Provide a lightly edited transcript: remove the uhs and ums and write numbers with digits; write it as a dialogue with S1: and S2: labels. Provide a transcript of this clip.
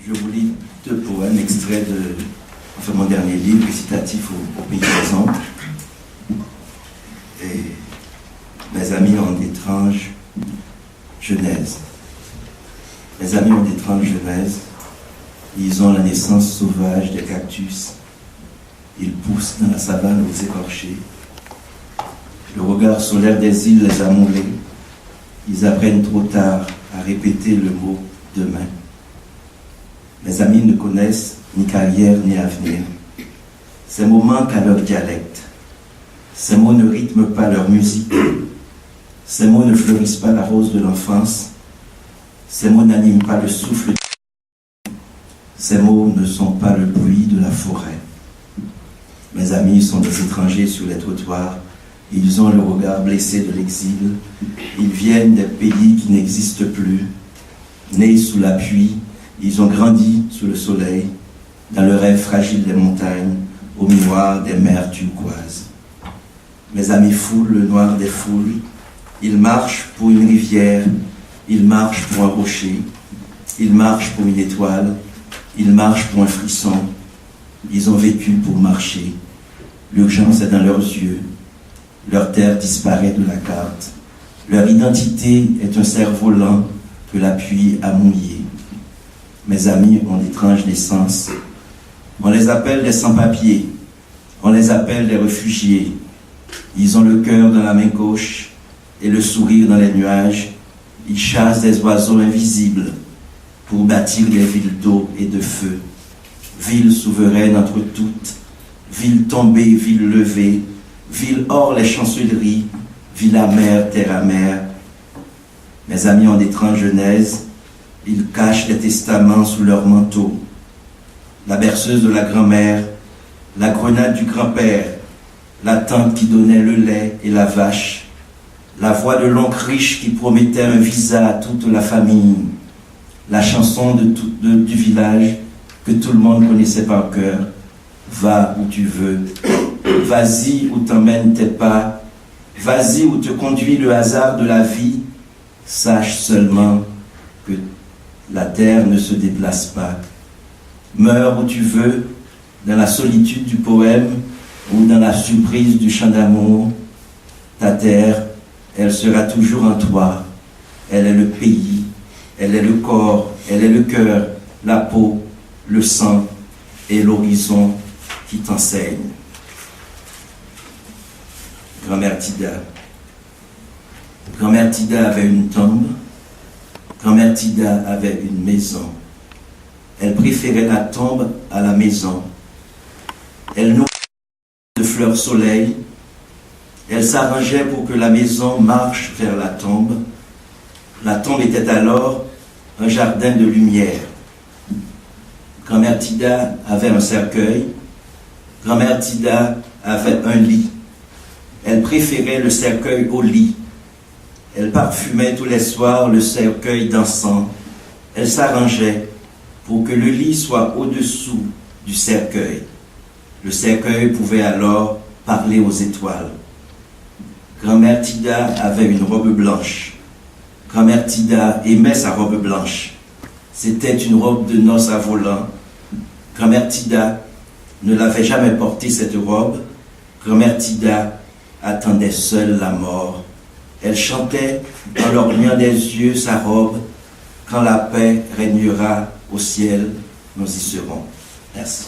S1: Je vous lis deux poèmes extraits de mon dernier livre, récitatif au pays des anges. Et mes amis ont d'étranges genèses. Mes amis ont d'étranges genèses. Ils ont la naissance sauvage des cactus. Ils poussent dans la savane aux écorchés. Le regard solaire des îles les a moulés. Ils apprennent trop tard à répéter le mot demain. Mes amis ne connaissent ni carrière ni avenir. Ces mots manquent à leur dialecte. Ces mots ne rythment pas leur musique. Ces mots ne fleurissent pas la rose de l'enfance. Ces mots n'animent pas le souffle. Ces mots ne sont pas le bruit de la forêt. Mes amis sont des étrangers sur les trottoirs. Ils ont le regard blessé de l'exil. Ils viennent des pays qui n'existent plus. Nés sous la pluie, ils ont grandi sous le soleil, dans le rêve fragile des montagnes, au miroir des mers turquoises. Mes amis foulent le noir des foules. Ils marchent pour une rivière. Ils marchent pour un rocher. Ils marchent pour une étoile. Ils marchent pour un frisson. Ils ont vécu pour marcher. L'urgence est dans leurs yeux. Leur terre disparaît de la carte. Leur identité est un cerf-volant que la pluie a mouillé. Mes amis ont d'étranges naissances. On les appelle des sans-papiers. On les appelle des réfugiés. Ils ont le cœur dans la main gauche et le sourire dans les nuages. Ils chassent des oiseaux invisibles pour bâtir des villes d'eau et de feu. Villes souveraines entre toutes, villes tombées, villes levées, ville hors les chancelleries, ville amère, terre amère. Mes amis ont d'étranges genèses, ils cachent les testaments sous leur manteau. La berceuse de la grand-mère, la grenade du grand-père, la tante qui donnait le lait et la vache, la voix de l'oncle riche qui promettait un visa à toute la famille, la chanson du village que tout le monde connaissait par cœur. Va où tu veux, vas-y où t'emmènent tes pas, vas-y où te conduit le hasard de la vie, sache seulement que la terre ne se déplace pas. Meurs où tu veux, dans la solitude du poème ou dans la surprise du chant d'amour. Ta terre, elle sera toujours en toi. Elle est le pays, elle est le corps, elle est le cœur, la peau, le sang et l'horizon qui t'enseigne. Grand-mère Tida. Grand-mère Tida avait une tombe. Grand-mère Tida avait une maison. Elle préférait la tombe à la maison. Elle nourrissait de fleurs soleil. Elle s'arrangeait pour que la maison marche vers la tombe. La tombe était alors un jardin de lumière. Grand-mère Tida avait un cercueil. Grand-mère Tida avait un lit. Elle préférait le cercueil au lit. Elle parfumait tous les soirs le cercueil d'encens. Elle s'arrangeait pour que le lit soit au-dessous du cercueil. Le cercueil pouvait alors parler aux étoiles. Grand-mère Tida avait une robe blanche. Grand-mère Tida aimait sa robe blanche. C'était une robe de noces à volant. Grand-mère Tida ne l'avait jamais portée, cette robe. Grand-mère Tida attendait seule la mort. Elle chantait en lorgnant des yeux sa robe. Quand la paix régnera au ciel, nous y serons. Merci.